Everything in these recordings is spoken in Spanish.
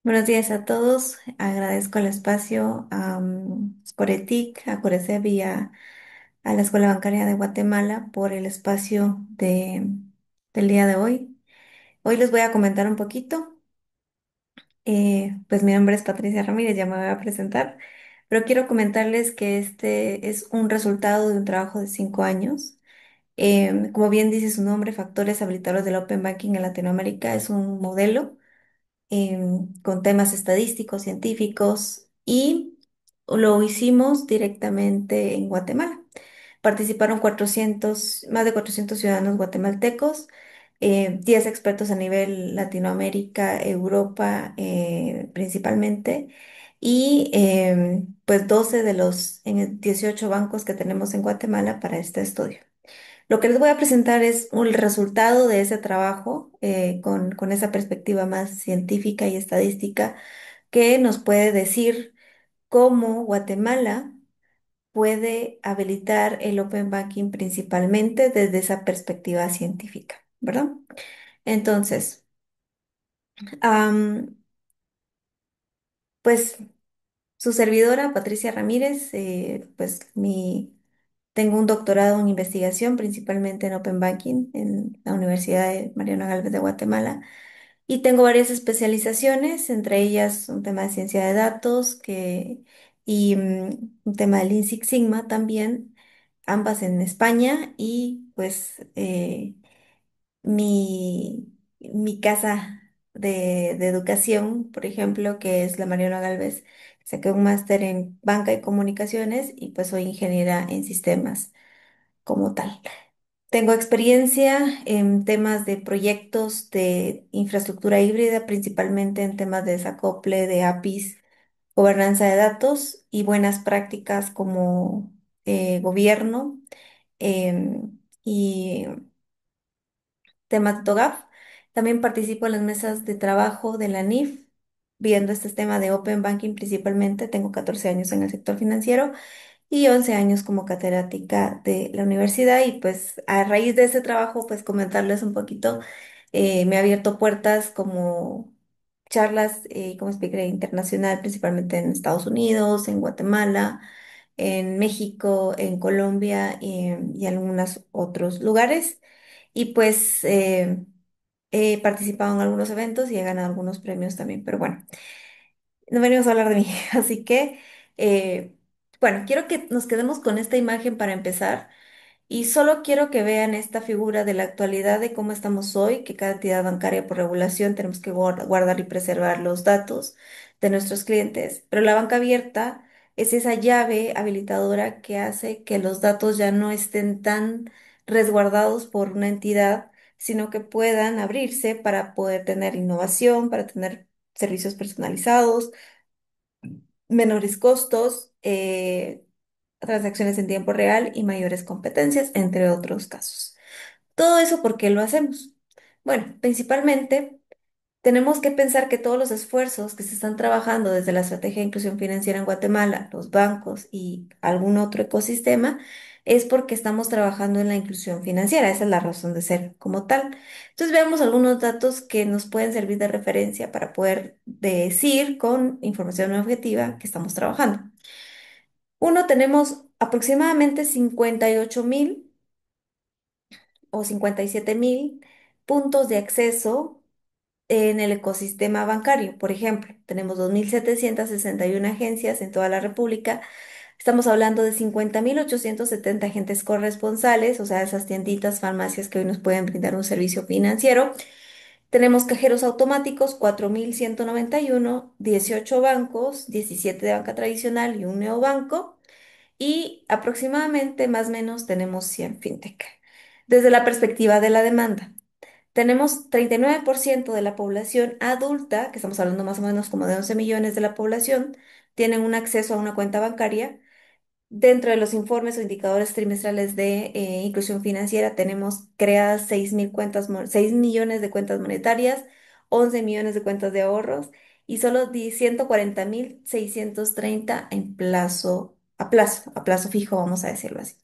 Buenos días a todos. Agradezco el espacio a Coretic, a Corecep y a la Escuela Bancaria de Guatemala por el espacio del día de hoy. Hoy les voy a comentar un poquito. Pues mi nombre es Patricia Ramírez, ya me voy a presentar, pero quiero comentarles que este es un resultado de un trabajo de 5 años. Como bien dice su nombre, Factores Habilitadores del Open Banking en Latinoamérica es un modelo con temas estadísticos, científicos, y lo hicimos directamente en Guatemala. Participaron más de 400 ciudadanos guatemaltecos, 10 expertos a nivel Latinoamérica, Europa principalmente, y pues 12 de los 18 bancos que tenemos en Guatemala para este estudio. Lo que les voy a presentar es el resultado de ese trabajo con esa perspectiva más científica y estadística que nos puede decir cómo Guatemala puede habilitar el Open Banking principalmente desde esa perspectiva científica, ¿verdad? Entonces, am, pues su servidora, Patricia Ramírez, tengo un doctorado en investigación, principalmente en Open Banking, en la Universidad de Mariano Galvez de Guatemala. Y tengo varias especializaciones, entre ellas un tema de ciencia de datos y un tema de Lean Six Sigma también, ambas en España. Y pues mi casa de educación, por ejemplo, que es la Mariano Galvez, saqué un máster en banca y comunicaciones y pues soy ingeniera en sistemas como tal. Tengo experiencia en temas de proyectos de infraestructura híbrida, principalmente en temas de desacople de APIs, gobernanza de datos y buenas prácticas como gobierno y temas de TOGAF. También participo en las mesas de trabajo de la NIF, viendo este tema de Open Banking principalmente. Tengo 14 años en el sector financiero y 11 años como catedrática de la universidad, y pues a raíz de ese trabajo pues comentarles un poquito. Me ha abierto puertas como charlas como speaker internacional, principalmente en Estados Unidos, en Guatemala, en México, en Colombia y algunos otros lugares. Y pues he participado en algunos eventos y he ganado algunos premios también, pero bueno, no venimos a hablar de mí. Así que, eh, bueno, quiero que nos quedemos con esta imagen para empezar. Y solo quiero que vean esta figura de la actualidad de cómo estamos hoy, que cada entidad bancaria por regulación tenemos que guardar y preservar los datos de nuestros clientes. Pero la banca abierta es esa llave habilitadora que hace que los datos ya no estén tan resguardados por una entidad, sino que puedan abrirse para poder tener innovación, para tener servicios personalizados, menores costos, transacciones en tiempo real y mayores competencias, entre otros casos. Todo eso, ¿por qué lo hacemos? Bueno, principalmente tenemos que pensar que todos los esfuerzos que se están trabajando desde la estrategia de inclusión financiera en Guatemala, los bancos y algún otro ecosistema, es porque estamos trabajando en la inclusión financiera. Esa es la razón de ser como tal. Entonces veamos algunos datos que nos pueden servir de referencia para poder decir con información objetiva que estamos trabajando. Uno, tenemos aproximadamente 58.000 o 57.000 puntos de acceso en el ecosistema bancario. Por ejemplo, tenemos 2.761 agencias en toda la República. Estamos hablando de 50.870 agentes corresponsales, o sea, esas tienditas, farmacias que hoy nos pueden brindar un servicio financiero. Tenemos cajeros automáticos, 4.191, 18 bancos, 17 de banca tradicional y un neobanco, y aproximadamente más o menos tenemos 100 fintech. Desde la perspectiva de la demanda, tenemos 39% de la población adulta, que estamos hablando más o menos como de 11 millones de la población, tienen un acceso a una cuenta bancaria. Dentro de los informes o indicadores trimestrales de inclusión financiera tenemos creadas 6 millones de cuentas monetarias, 11 millones de cuentas de ahorros y solo 140.630 en a plazo fijo, vamos a decirlo así.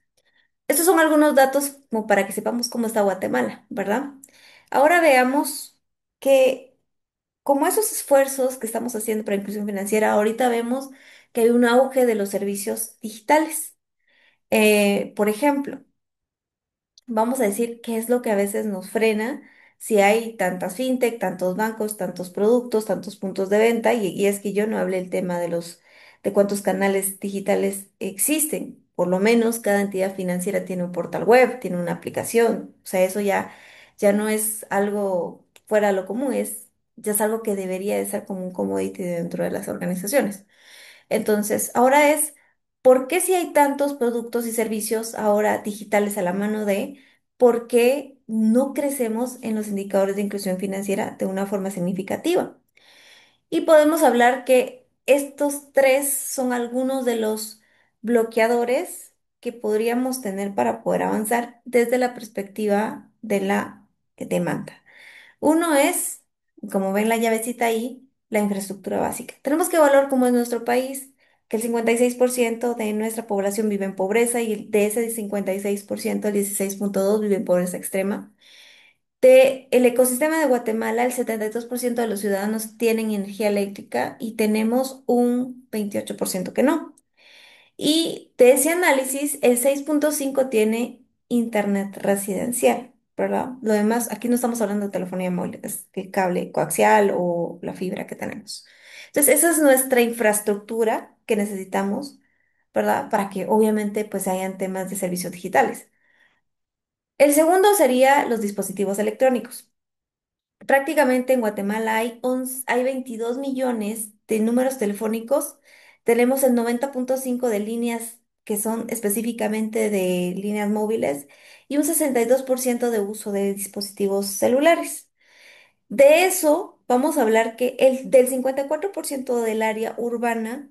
Estos son algunos datos como para que sepamos cómo está Guatemala, ¿verdad? Ahora veamos como esos esfuerzos que estamos haciendo para la inclusión financiera, ahorita vemos que hay un auge de los servicios digitales. Por ejemplo, vamos a decir qué es lo que a veces nos frena si hay tantas fintech, tantos bancos, tantos productos, tantos puntos de venta, y es que yo no hablé el tema de cuántos canales digitales existen. Por lo menos cada entidad financiera tiene un portal web, tiene una aplicación. O sea, eso ya no es algo fuera de lo común, ya es algo que debería de ser como un commodity dentro de las organizaciones. Entonces, ahora es, ¿por qué si hay tantos productos y servicios ahora digitales a la mano por qué no crecemos en los indicadores de inclusión financiera de una forma significativa? Y podemos hablar que estos tres son algunos de los bloqueadores que podríamos tener para poder avanzar desde la perspectiva de la demanda. Uno es, como ven la llavecita ahí, la infraestructura básica. Tenemos que evaluar cómo es nuestro país, que el 56% de nuestra población vive en pobreza y de ese 56%, el 16,2 vive en pobreza extrema. De el ecosistema de Guatemala, el 72% de los ciudadanos tienen energía eléctrica y tenemos un 28% que no. Y de ese análisis, el 6,5 tiene internet residencial, ¿verdad? Lo demás, aquí no estamos hablando de telefonía móvil, es el cable coaxial o la fibra que tenemos. Entonces, esa es nuestra infraestructura que necesitamos, ¿verdad? Para que obviamente pues hayan temas de servicios digitales. El segundo sería los dispositivos electrónicos. Prácticamente en Guatemala hay 22 millones de números telefónicos. Tenemos el 90,5 de líneas que son específicamente de líneas móviles y un 62% de uso de dispositivos celulares. De eso, vamos a hablar que del 54% del área urbana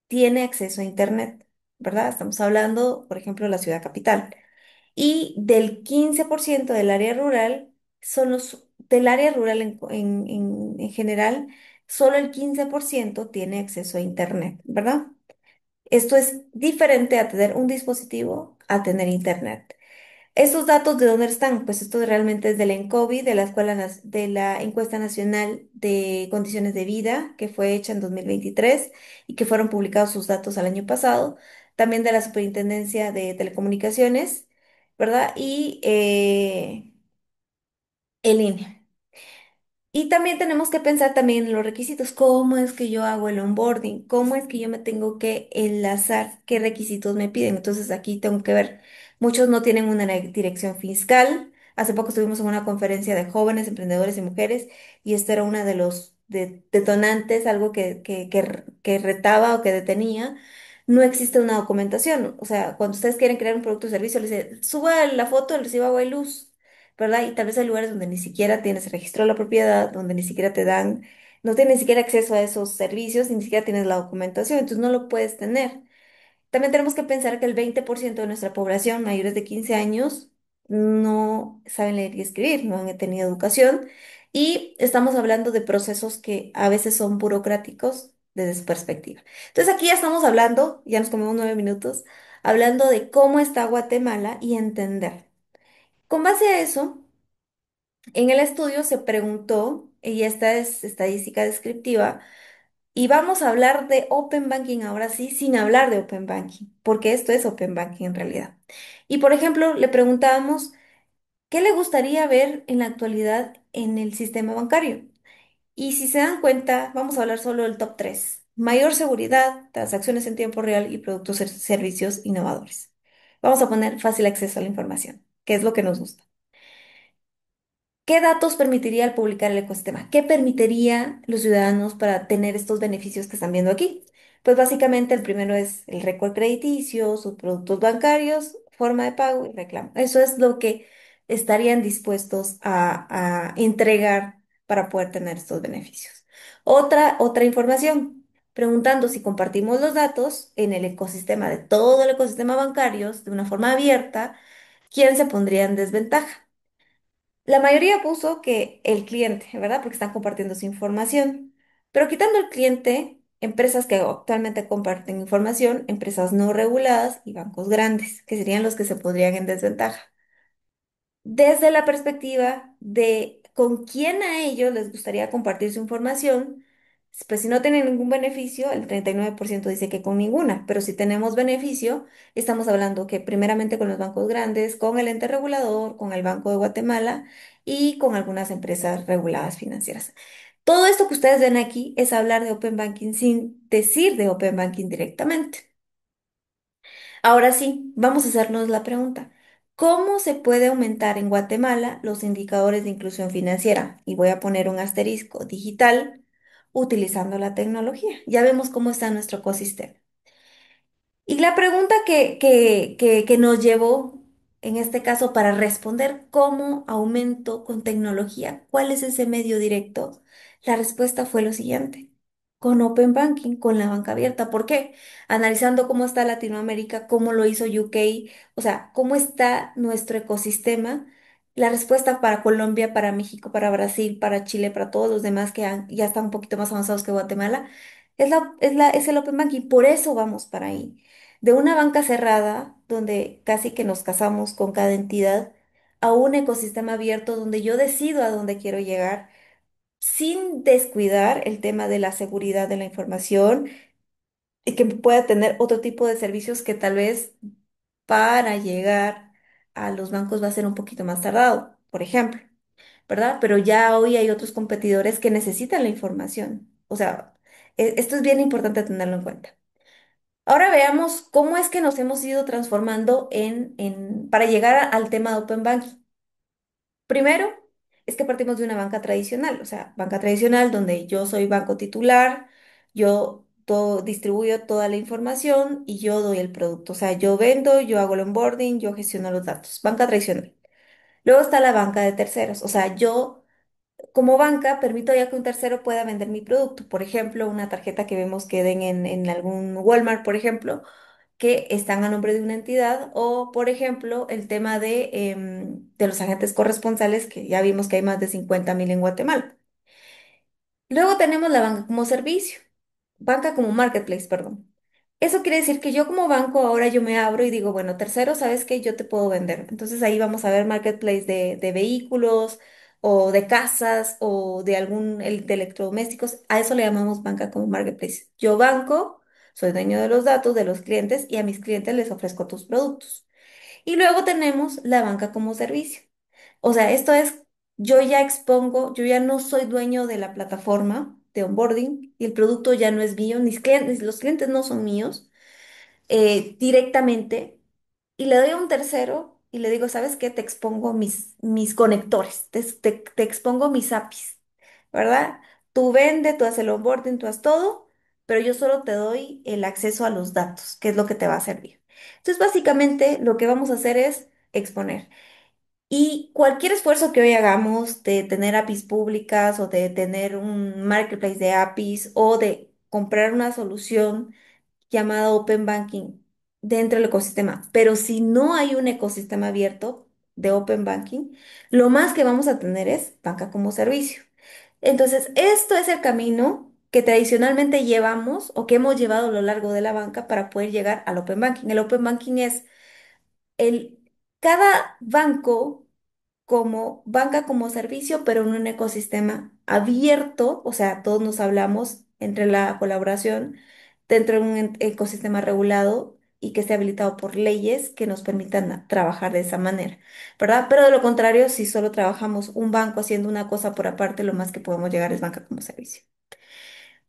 tiene acceso a Internet, ¿verdad? Estamos hablando, por ejemplo, de la ciudad capital. Y del 15% del área rural, del área rural en general, solo el 15% tiene acceso a Internet, ¿verdad? Esto es diferente a tener un dispositivo a tener Internet. ¿Estos datos de dónde están? Pues esto realmente es del ENCOVI, de la de la Encuesta Nacional de Condiciones de Vida, que fue hecha en 2023 y que fueron publicados sus datos al año pasado. También de la Superintendencia de Telecomunicaciones, ¿verdad? Y el INE. Y también tenemos que pensar también en los requisitos. ¿Cómo es que yo hago el onboarding? ¿Cómo es que yo me tengo que enlazar? ¿Qué requisitos me piden? Entonces aquí tengo que ver. Muchos no tienen una dirección fiscal. Hace poco estuvimos en una conferencia de jóvenes emprendedores y mujeres y esto era uno de los detonantes, algo que retaba o que detenía. No existe una documentación. O sea, cuando ustedes quieren crear un producto o servicio, les dice, suba la foto del recibo de agua y luz. ¿Verdad? Y tal vez hay lugares donde ni siquiera tienes registro de la propiedad, donde ni siquiera no tienes ni siquiera acceso a esos servicios, ni siquiera tienes la documentación, entonces no lo puedes tener. También tenemos que pensar que el 20% de nuestra población mayores de 15 años no saben leer y escribir, no han tenido educación y estamos hablando de procesos que a veces son burocráticos desde su perspectiva. Entonces aquí ya estamos hablando, ya nos comemos 9 minutos, hablando de cómo está Guatemala y entender. Con base a eso, en el estudio se preguntó, y esta es estadística descriptiva, y vamos a hablar de Open Banking ahora sí, sin hablar de Open Banking, porque esto es Open Banking en realidad. Y por ejemplo, le preguntábamos, ¿qué le gustaría ver en la actualidad en el sistema bancario? Y si se dan cuenta, vamos a hablar solo del top 3: mayor seguridad, transacciones en tiempo real y productos y servicios innovadores. Vamos a poner fácil acceso a la información, que es lo que nos gusta. ¿Qué datos permitiría el publicar el ecosistema? ¿Qué permitiría los ciudadanos para tener estos beneficios que están viendo aquí? Pues básicamente el primero es el récord crediticio, sus productos bancarios, forma de pago y reclamo. Eso es lo que estarían dispuestos a entregar para poder tener estos beneficios. Otra información, preguntando si compartimos los datos en el ecosistema de todo el ecosistema bancario de una forma abierta, ¿quién se pondría en desventaja? La mayoría puso que el cliente, ¿verdad? Porque están compartiendo su información. Pero quitando el cliente, empresas que actualmente comparten información, empresas no reguladas y bancos grandes, que serían los que se podrían en desventaja. Desde la perspectiva de con quién a ellos les gustaría compartir su información. Pues si no tienen ningún beneficio, el 39% dice que con ninguna, pero si tenemos beneficio, estamos hablando que primeramente con los bancos grandes, con el ente regulador, con el Banco de Guatemala y con algunas empresas reguladas financieras. Todo esto que ustedes ven aquí es hablar de Open Banking sin decir de Open Banking directamente. Ahora sí, vamos a hacernos la pregunta. ¿Cómo se puede aumentar en Guatemala los indicadores de inclusión financiera? Y voy a poner un asterisco digital utilizando la tecnología. Ya vemos cómo está nuestro ecosistema. Y la pregunta que nos llevó, en este caso, para responder cómo aumento con tecnología, ¿cuál es ese medio directo? La respuesta fue lo siguiente, con Open Banking, con la banca abierta. ¿Por qué? Analizando cómo está Latinoamérica, cómo lo hizo UK, o sea, cómo está nuestro ecosistema. La respuesta para Colombia, para México, para Brasil, para Chile, para todos los demás que ya están un poquito más avanzados que Guatemala, es el Open Banking. Por eso vamos para ahí de una banca cerrada, donde casi que nos casamos con cada entidad, a un ecosistema abierto donde yo decido a dónde quiero llegar, sin descuidar el tema de la seguridad de la información y que pueda tener otro tipo de servicios que tal vez para llegar a los bancos va a ser un poquito más tardado, por ejemplo, ¿verdad? Pero ya hoy hay otros competidores que necesitan la información. O sea, esto es bien importante tenerlo en cuenta. Ahora veamos cómo es que nos hemos ido transformando para llegar al tema de Open Banking. Primero, es que partimos de una banca tradicional, o sea, banca tradicional donde yo soy banco titular, distribuyo toda la información y yo doy el producto. O sea, yo vendo, yo hago el onboarding, yo gestiono los datos. Banca tradicional. Luego está la banca de terceros, o sea, yo como banca permito ya que un tercero pueda vender mi producto. Por ejemplo, una tarjeta que vemos que den en algún Walmart, por ejemplo que están a nombre de una entidad o, por ejemplo, el tema de los agentes corresponsales, que ya vimos que hay más de 50.000 en Guatemala. Luego tenemos la banca como servicio, banca como marketplace, perdón. Eso quiere decir que yo como banco ahora yo me abro y digo, bueno, tercero, ¿sabes qué? Yo te puedo vender. Entonces ahí vamos a ver marketplace de vehículos o de casas o de electrodomésticos. A eso le llamamos banca como marketplace. Yo banco, soy dueño de los datos de los clientes y a mis clientes les ofrezco tus productos. Y luego tenemos la banca como servicio. O sea, esto es, yo ya expongo, yo ya no soy dueño de la plataforma de onboarding y el producto ya no es mío, mis clientes, los clientes no son míos directamente y le doy a un tercero y le digo, ¿sabes qué? Te expongo mis conectores, te expongo mis APIs, ¿verdad? Tú vende, tú haces el onboarding, tú haces todo, pero yo solo te doy el acceso a los datos, que es lo que te va a servir. Entonces, básicamente, lo que vamos a hacer es exponer. Y cualquier esfuerzo que hoy hagamos de tener APIs públicas o de tener un marketplace de APIs o de comprar una solución llamada Open Banking dentro del ecosistema, pero si no hay un ecosistema abierto de Open Banking, lo más que vamos a tener es banca como servicio. Entonces, esto es el camino que tradicionalmente llevamos o que hemos llevado a lo largo de la banca para poder llegar al Open Banking. El Open Banking es el, cada banco como banca como servicio, pero en un ecosistema abierto, o sea, todos nos hablamos entre la colaboración dentro de un ecosistema regulado y que esté habilitado por leyes que nos permitan trabajar de esa manera, ¿verdad? Pero de lo contrario, si solo trabajamos un banco haciendo una cosa por aparte, lo más que podemos llegar es banca como servicio.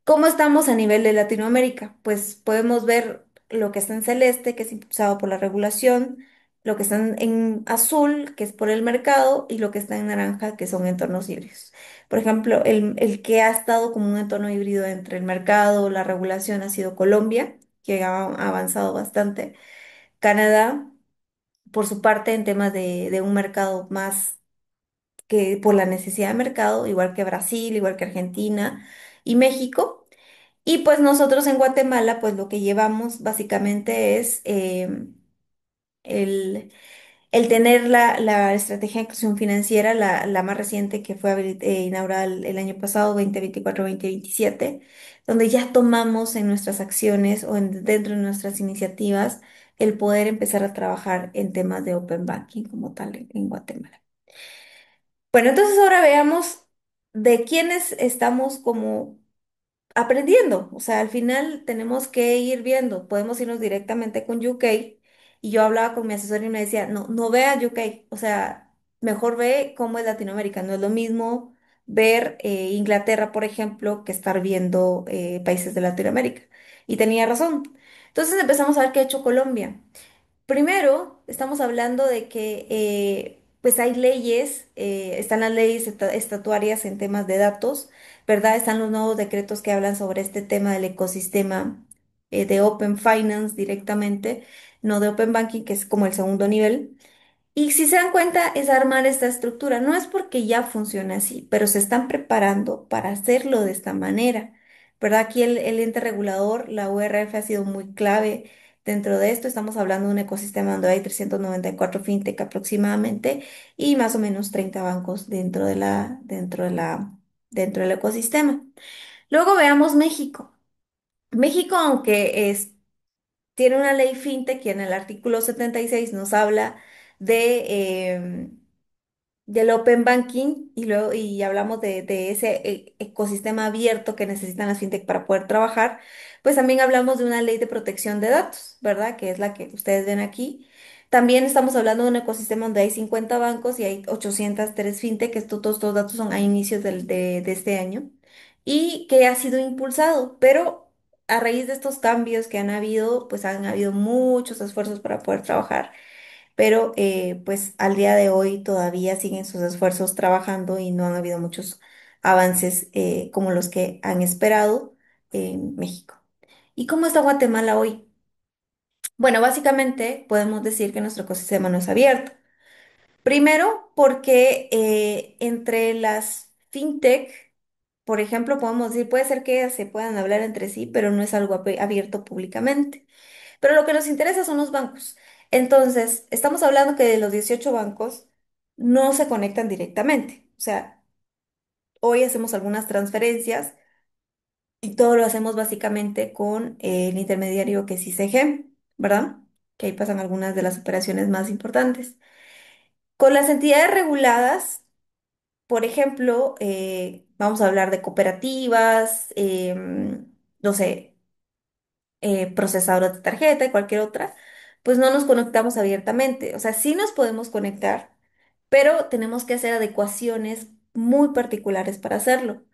¿Cómo estamos a nivel de Latinoamérica? Pues podemos ver lo que está en celeste, que es impulsado por la regulación, lo que está en azul, que es por el mercado, y lo que está en naranja, que son entornos híbridos. Por ejemplo, el que ha estado como un entorno híbrido entre el mercado, la regulación ha sido Colombia, que ha avanzado bastante. Canadá, por su parte, en temas de un mercado más que por la necesidad de mercado, igual que Brasil, igual que Argentina y México. Y pues nosotros en Guatemala, pues lo que llevamos básicamente es el, el tener la estrategia de inclusión financiera, la más reciente que fue inaugurada el año pasado, 2024-2027, donde ya tomamos en nuestras acciones o dentro de nuestras iniciativas el poder empezar a trabajar en temas de Open Banking como tal en Guatemala. Bueno, entonces ahora veamos de quiénes estamos como aprendiendo. O sea, al final tenemos que ir viendo. Podemos irnos directamente con UK. Y yo hablaba con mi asesor y me decía, no, no vea UK. O sea, mejor ve cómo es Latinoamérica. No es lo mismo ver Inglaterra, por ejemplo, que estar viendo países de Latinoamérica. Y tenía razón. Entonces empezamos a ver qué ha hecho Colombia. Primero, estamos hablando de que pues hay leyes, están las leyes estatuarias en temas de datos, ¿verdad? Están los nuevos decretos que hablan sobre este tema del ecosistema de Open Finance directamente, no de Open Banking, que es como el segundo nivel. Y si se dan cuenta, es armar esta estructura. No es porque ya funciona así, pero se están preparando para hacerlo de esta manera, ¿verdad? Aquí el ente regulador, la URF, ha sido muy clave dentro de esto. Estamos hablando de un ecosistema donde hay 394 fintech aproximadamente y más o menos 30 bancos dentro del ecosistema. Luego veamos México. México, aunque tiene una ley fintech que en el artículo 76 nos habla de, del Open Banking y luego y hablamos de ese ecosistema abierto que necesitan las fintech para poder trabajar, pues también hablamos de una ley de protección de datos, ¿verdad? Que es la que ustedes ven aquí. También estamos hablando de un ecosistema donde hay 50 bancos y hay 803 fintech, que todos estos datos son a inicios de este año y que ha sido impulsado, pero a raíz de estos cambios que han habido, pues han habido muchos esfuerzos para poder trabajar, pero pues al día de hoy todavía siguen sus esfuerzos trabajando y no han habido muchos avances como los que han esperado en México. ¿Y cómo está Guatemala hoy? Bueno, básicamente podemos decir que nuestro ecosistema no es abierto. Primero, porque entre las fintech, por ejemplo, podemos decir, puede ser que se puedan hablar entre sí, pero no es algo abierto públicamente. Pero lo que nos interesa son los bancos. Entonces, estamos hablando que de los 18 bancos no se conectan directamente. O sea, hoy hacemos algunas transferencias y todo lo hacemos básicamente con el intermediario que es ICG, ¿verdad? Que ahí pasan algunas de las operaciones más importantes. Con las entidades reguladas, por ejemplo, vamos a hablar de cooperativas, no sé, procesadora de tarjeta y cualquier otra, pues no nos conectamos abiertamente. O sea, sí nos podemos conectar, pero tenemos que hacer adecuaciones muy particulares para hacerlo.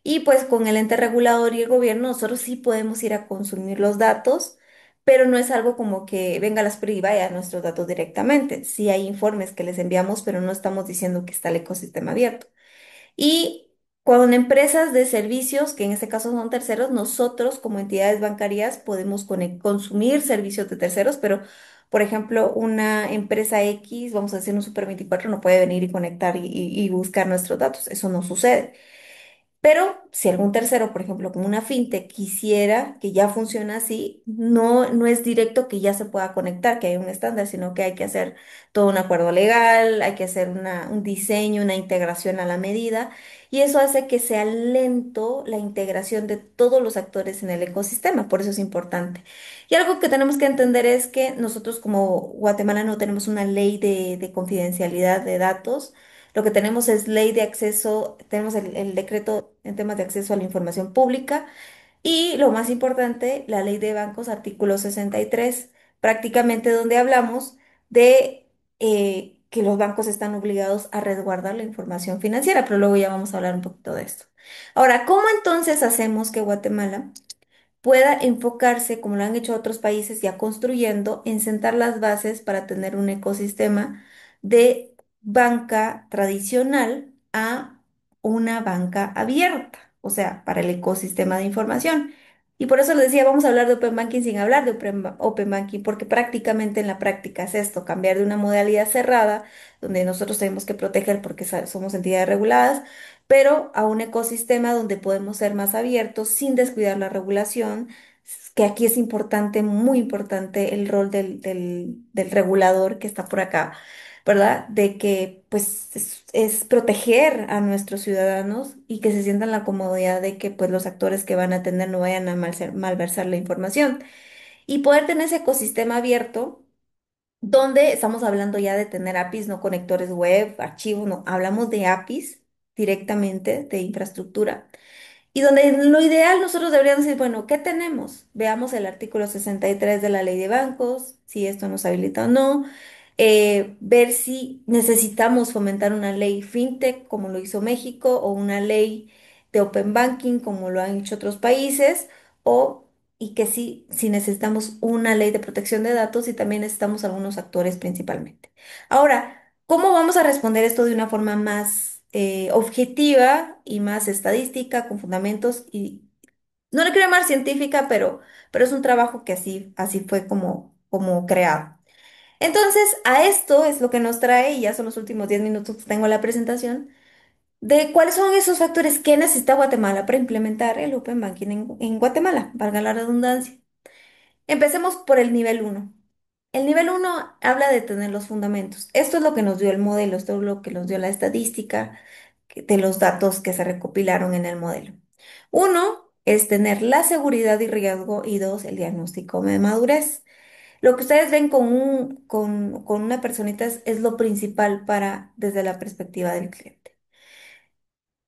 Y pues con el ente regulador y el gobierno nosotros sí podemos ir a consumir los datos, pero no es algo como que venga la SPRI y vaya a nuestros datos directamente. Sí hay informes que les enviamos, pero no estamos diciendo que está el ecosistema abierto. Y con empresas de servicios, que en este caso son terceros, nosotros como entidades bancarias podemos consumir servicios de terceros, pero por ejemplo, una empresa X, vamos a decir un Super 24, no puede venir y conectar y buscar nuestros datos. Eso no sucede. Pero si algún tercero, por ejemplo, como una fintech, quisiera que ya funcione así, no es directo que ya se pueda conectar, que hay un estándar, sino que hay que hacer todo un acuerdo legal, hay que hacer un diseño, una integración a la medida, y eso hace que sea lento la integración de todos los actores en el ecosistema, por eso es importante. Y algo que tenemos que entender es que nosotros como Guatemala no tenemos una ley de confidencialidad de datos. Lo que tenemos es ley de acceso, tenemos el decreto en temas de acceso a la información pública y lo más importante, la ley de bancos, artículo 63, prácticamente donde hablamos de que los bancos están obligados a resguardar la información financiera, pero luego ya vamos a hablar un poquito de esto. Ahora, ¿cómo entonces hacemos que Guatemala pueda enfocarse, como lo han hecho otros países ya construyendo, en sentar las bases para tener un ecosistema de banca tradicional a una banca abierta, o sea, para el ecosistema de información? Y por eso les decía, vamos a hablar de Open Banking sin hablar de Open Banking, porque prácticamente en la práctica es esto, cambiar de una modalidad cerrada, donde nosotros tenemos que proteger porque somos entidades reguladas, pero a un ecosistema donde podemos ser más abiertos sin descuidar la regulación, que aquí es importante, muy importante el rol del regulador que está por acá, ¿verdad? De que pues es proteger a nuestros ciudadanos y que se sientan la comodidad de que pues los actores que van a atender no vayan a malversar la información. Y poder tener ese ecosistema abierto donde estamos hablando ya de tener APIs, no conectores web, archivos, no, hablamos de APIs directamente de infraestructura. Y donde lo ideal nosotros deberíamos decir, bueno, ¿qué tenemos? Veamos el artículo 63 de la ley de bancos, si esto nos habilita o no, ver si necesitamos fomentar una ley fintech como lo hizo México o una ley de open banking como lo han hecho otros países, o y que sí, si necesitamos una ley de protección de datos y también necesitamos algunos actores principalmente. Ahora, ¿cómo vamos a responder esto de una forma más objetiva y más estadística, con fundamentos? Y no le quiero llamar científica, pero es un trabajo que así fue como creado. Entonces, a esto es lo que nos trae, y ya son los últimos 10 minutos que tengo la presentación, de cuáles son esos factores que necesita Guatemala para implementar el Open Banking en Guatemala, valga la redundancia. Empecemos por el nivel uno. El nivel uno habla de tener los fundamentos. Esto es lo que nos dio el modelo, esto es lo que nos dio la estadística de los datos que se recopilaron en el modelo. Uno es tener la seguridad y riesgo y dos, el diagnóstico de madurez. Lo que ustedes ven con una personita es lo principal para desde la perspectiva del cliente.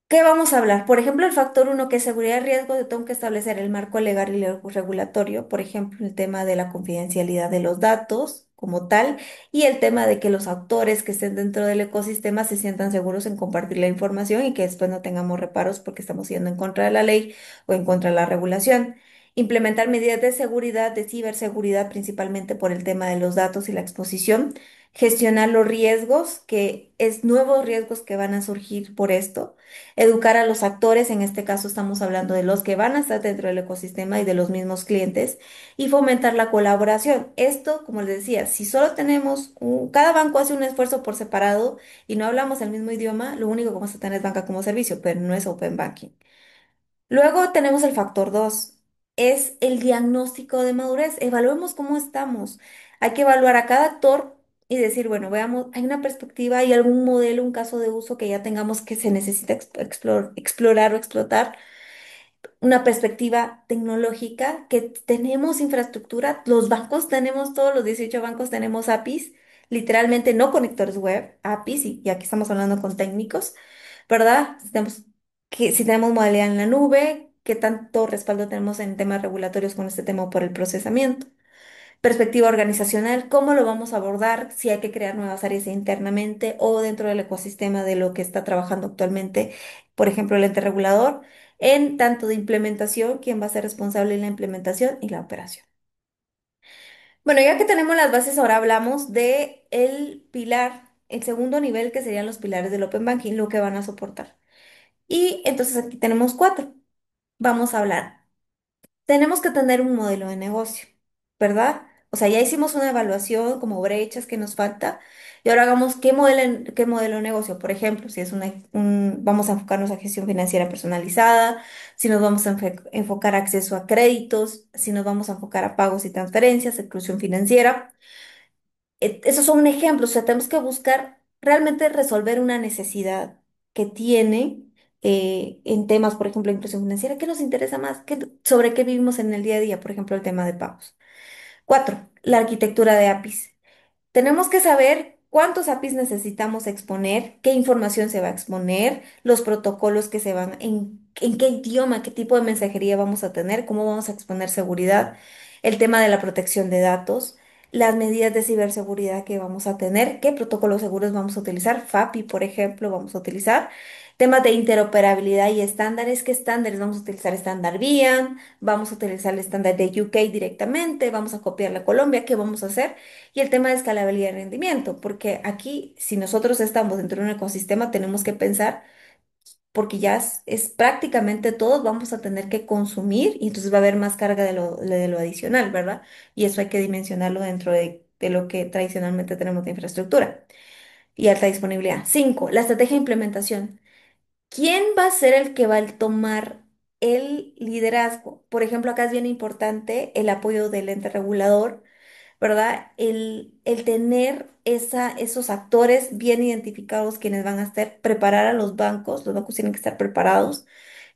¿Qué vamos a hablar? Por ejemplo, el factor uno, que es seguridad y riesgo, yo tengo que establecer el marco legal y regulatorio, por ejemplo, el tema de la confidencialidad de los datos como tal, y el tema de que los actores que estén dentro del ecosistema se sientan seguros en compartir la información y que después no tengamos reparos porque estamos yendo en contra de la ley o en contra de la regulación. Implementar medidas de seguridad, de ciberseguridad, principalmente por el tema de los datos y la exposición. Gestionar los riesgos, que es nuevos riesgos que van a surgir por esto. Educar a los actores, en este caso estamos hablando de los que van a estar dentro del ecosistema y de los mismos clientes, y fomentar la colaboración. Esto, como les decía, si solo tenemos cada banco hace un esfuerzo por separado y no hablamos el mismo idioma, lo único que vamos a tener es banca como servicio, pero no es open banking. Luego tenemos el factor 2, es el diagnóstico de madurez. Evaluemos cómo estamos. Hay que evaluar a cada actor y decir, bueno, veamos, hay una perspectiva, hay algún modelo, un caso de uso que ya tengamos que se necesita explorar o explotar, una perspectiva tecnológica, que tenemos infraestructura, los bancos tenemos, todos los 18 bancos tenemos APIs, literalmente no conectores web, APIs, y aquí estamos hablando con técnicos, ¿verdad? Si tenemos modalidad en la nube, qué tanto respaldo tenemos en temas regulatorios con este tema por el procesamiento. Perspectiva organizacional, cómo lo vamos a abordar, si hay que crear nuevas áreas internamente o dentro del ecosistema de lo que está trabajando actualmente, por ejemplo, el ente regulador, en tanto de implementación, quién va a ser responsable en la implementación y la operación. Bueno, ya que tenemos las bases, ahora hablamos de el pilar, el segundo nivel, que serían los pilares del Open Banking, lo que van a soportar. Y entonces aquí tenemos cuatro. Vamos a hablar. Tenemos que tener un modelo de negocio, ¿verdad? O sea, ya hicimos una evaluación como brechas que nos falta y ahora hagamos qué modelo de negocio. Por ejemplo, si es vamos a enfocarnos a gestión financiera personalizada, si nos vamos a enfocar a acceso a créditos, si nos vamos a enfocar a pagos y transferencias, inclusión financiera. Esos son ejemplos. O sea, tenemos que buscar realmente resolver una necesidad que tiene en temas, por ejemplo, de inclusión financiera. ¿Qué nos interesa más? ¿Sobre qué vivimos en el día a día? Por ejemplo, el tema de pagos. Cuatro, la arquitectura de APIs. Tenemos que saber cuántos APIs necesitamos exponer, qué información se va a exponer, los protocolos que se van, en qué idioma, qué tipo de mensajería vamos a tener, cómo vamos a exponer seguridad, el tema de la protección de datos, las medidas de ciberseguridad que vamos a tener, qué protocolos seguros vamos a utilizar, FAPI, por ejemplo, vamos a utilizar, temas de interoperabilidad y estándares, qué estándares vamos a utilizar, estándar BIAN, vamos a utilizar el estándar de UK directamente, vamos a copiarle a Colombia, ¿qué vamos a hacer? Y el tema de escalabilidad y rendimiento, porque aquí, si nosotros estamos dentro de un ecosistema, tenemos que pensar, porque ya es prácticamente todos vamos a tener que consumir y entonces va a haber más carga de lo adicional, ¿verdad? Y eso hay que dimensionarlo dentro de lo que tradicionalmente tenemos de infraestructura y alta disponibilidad. Cinco, la estrategia de implementación. ¿Quién va a ser el que va a tomar el liderazgo? Por ejemplo, acá es bien importante el apoyo del ente regulador, ¿verdad? El tener esos actores bien identificados quienes van a estar, preparar a los bancos tienen que estar preparados,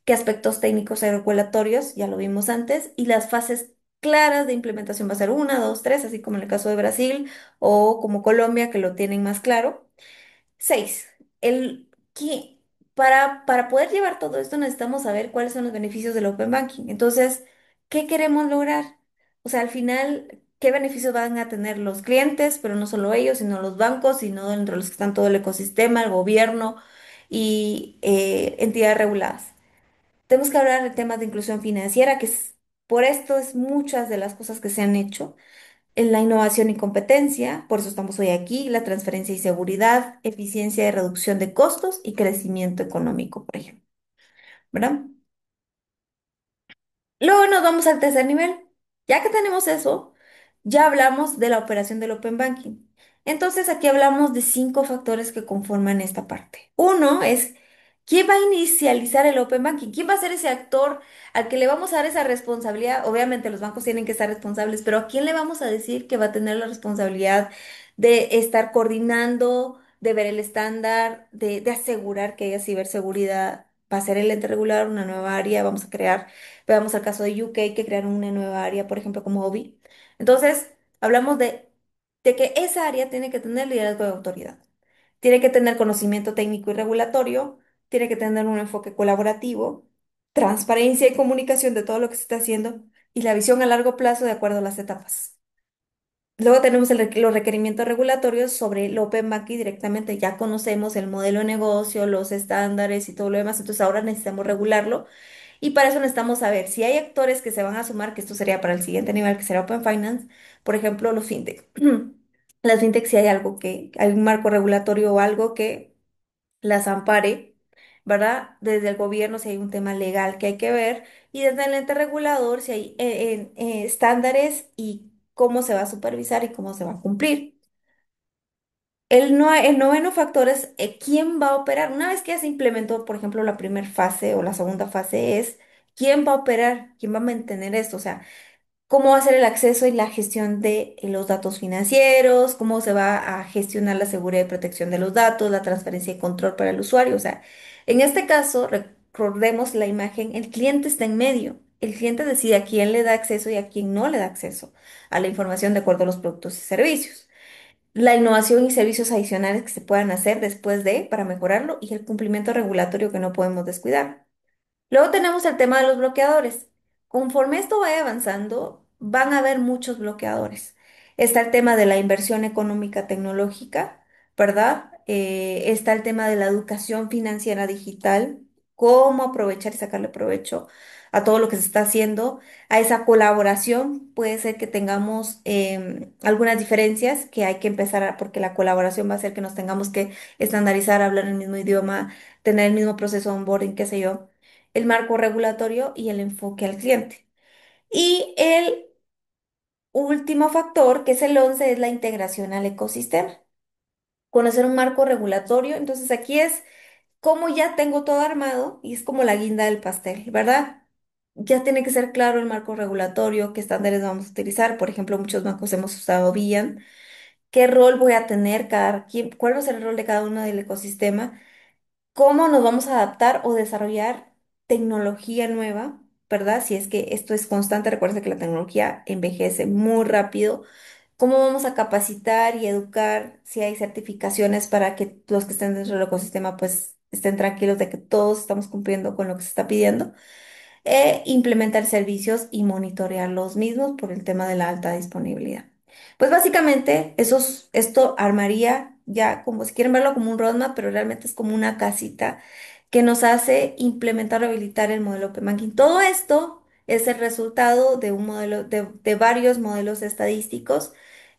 qué aspectos técnicos y regulatorios, ya lo vimos antes, y las fases. claras de implementación va a ser una, dos, tres, así como en el caso de Brasil o como Colombia, que lo tienen más claro. Seis, el que para poder llevar todo esto necesitamos saber cuáles son los beneficios del Open Banking. Entonces, ¿qué queremos lograr? O sea, al final, ¿qué beneficios van a tener los clientes, pero no solo ellos, sino los bancos, sino dentro de los que están todo el ecosistema, el gobierno y entidades reguladas? Tenemos que hablar de temas de inclusión financiera, por esto es muchas de las cosas que se han hecho en la innovación y competencia, por eso estamos hoy aquí, la transferencia y seguridad, eficiencia y reducción de costos y crecimiento económico, por ejemplo, ¿verdad? Luego nos vamos al tercer nivel. Ya que tenemos eso, ya hablamos de la operación del Open Banking. Entonces aquí hablamos de cinco factores que conforman esta parte. Uno es, ¿quién va a inicializar el Open Banking? ¿Quién va a ser ese actor al que le vamos a dar esa responsabilidad? Obviamente los bancos tienen que estar responsables, pero ¿a quién le vamos a decir que va a tener la responsabilidad de estar coordinando, de ver el estándar, de asegurar que haya ciberseguridad? Va a ser el ente regular, una nueva área, vamos a crear. Veamos el caso de UK que crearon una nueva área, por ejemplo, como OBI. Entonces, hablamos de que esa área tiene que tener liderazgo de autoridad, tiene que tener conocimiento técnico y regulatorio, tiene que tener un enfoque colaborativo, transparencia y comunicación de todo lo que se está haciendo y la visión a largo plazo de acuerdo a las etapas. Luego tenemos los requerimientos regulatorios sobre el Open Banking directamente. Ya conocemos el modelo de negocio, los estándares y todo lo demás, entonces ahora necesitamos regularlo y para eso necesitamos saber si hay actores que se van a sumar, que esto sería para el siguiente nivel, que será Open Finance, por ejemplo, los fintech. Las fintech, si hay algo hay un marco regulatorio o algo que las ampare, ¿verdad? Desde el gobierno, si hay un tema legal que hay que ver, y desde el ente regulador, si hay estándares y cómo se va a supervisar y cómo se va a cumplir. El noveno factor es quién va a operar. Una vez que ya se implementó, por ejemplo, la primera fase o la segunda fase es quién va a operar, quién va a mantener esto, o sea, cómo va a ser el acceso y la gestión de los datos financieros, cómo se va a gestionar la seguridad y protección de los datos, la transferencia y control para el usuario. O sea, en este caso, recordemos la imagen, el cliente está en medio. El cliente decide a quién le da acceso y a quién no le da acceso a la información de acuerdo a los productos y servicios, la innovación y servicios adicionales que se puedan hacer después de para mejorarlo y el cumplimiento regulatorio que no podemos descuidar. Luego tenemos el tema de los bloqueadores. Conforme esto vaya avanzando, van a haber muchos bloqueadores. Está el tema de la inversión económica tecnológica, ¿verdad? Está el tema de la educación financiera digital, cómo aprovechar y sacarle provecho a todo lo que se está haciendo, a esa colaboración. Puede ser que tengamos algunas diferencias que hay que empezar porque la colaboración va a hacer que nos tengamos que estandarizar, hablar el mismo idioma, tener el mismo proceso de onboarding, qué sé yo, el marco regulatorio y el enfoque al cliente. Y el último factor, que es el 11, es la integración al ecosistema. Conocer un marco regulatorio, entonces aquí es como ya tengo todo armado y es como la guinda del pastel, ¿verdad? Ya tiene que ser claro el marco regulatorio, qué estándares vamos a utilizar. Por ejemplo, muchos bancos hemos usado BIAN. ¿Qué rol voy a tener cuál va a ser el rol de cada uno del ecosistema? ¿Cómo nos vamos a adaptar o desarrollar tecnología nueva, ¿verdad? Si es que esto es constante, recuerda que la tecnología envejece muy rápido. ¿Cómo vamos a capacitar y educar si hay certificaciones para que los que estén dentro del ecosistema pues estén tranquilos de que todos estamos cumpliendo con lo que se está pidiendo? Implementar servicios y monitorear los mismos por el tema de la alta disponibilidad. Pues básicamente esto armaría ya como si quieren verlo como un roadmap, pero realmente es como una casita que nos hace implementar o habilitar el modelo Open Banking. Todo esto es el resultado de un modelo, de varios modelos estadísticos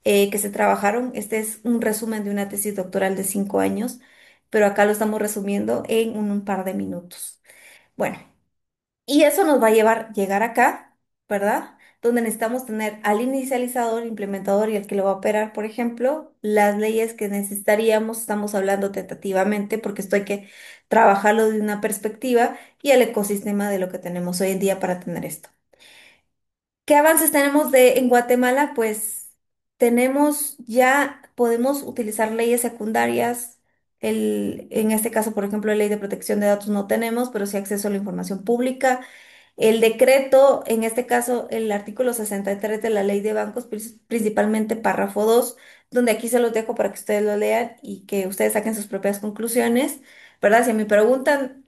que se trabajaron. Este es un resumen de una tesis doctoral de 5 años, pero acá lo estamos resumiendo en un par de minutos. Bueno. Y eso nos va a llegar acá, ¿verdad? Donde necesitamos tener al inicializador, implementador y el que lo va a operar, por ejemplo, las leyes que necesitaríamos, estamos hablando tentativamente, porque esto hay que trabajarlo de una perspectiva y el ecosistema de lo que tenemos hoy en día para tener esto. ¿Qué avances tenemos en Guatemala? Pues podemos utilizar leyes secundarias. En este caso, por ejemplo, ley de protección de datos no tenemos, pero sí acceso a la información pública. El decreto, en este caso, el artículo 63 de la Ley de Bancos, principalmente párrafo 2, donde aquí se los dejo para que ustedes lo lean y que ustedes saquen sus propias conclusiones, ¿verdad? Si me preguntan,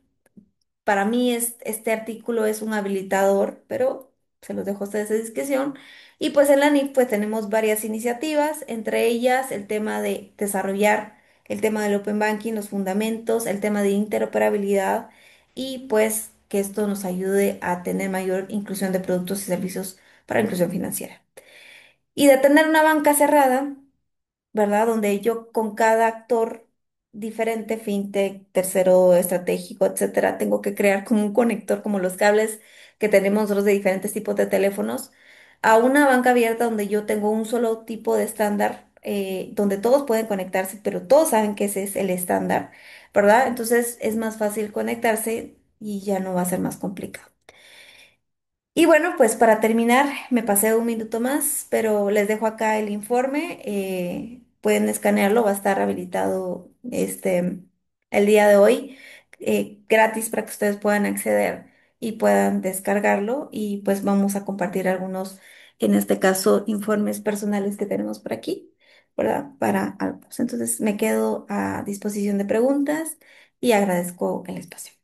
para mí este artículo es un habilitador, pero se los dejo a ustedes de discreción. Y pues en la NIF pues tenemos varias iniciativas, entre ellas el tema de desarrollar el tema del Open Banking, los fundamentos, el tema de interoperabilidad y pues que esto nos ayude a tener mayor inclusión de productos y servicios para inclusión financiera. Y de tener una banca cerrada, ¿verdad? Donde yo con cada actor diferente, fintech, tercero estratégico, etcétera, tengo que crear como un conector, como los cables que tenemos nosotros de diferentes tipos de teléfonos, a una banca abierta donde yo tengo un solo tipo de estándar, donde todos pueden conectarse, pero todos saben que ese es el estándar, ¿verdad? Entonces es más fácil conectarse y ya no va a ser más complicado. Y bueno, pues para terminar, me pasé un minuto más, pero les dejo acá el informe. Pueden escanearlo, va a estar habilitado el día de hoy, gratis para que ustedes puedan acceder y puedan descargarlo. Y pues vamos a compartir algunos, en este caso, informes personales que tenemos por aquí, ¿verdad? Para ambos. Entonces me quedo a disposición de preguntas y agradezco el espacio.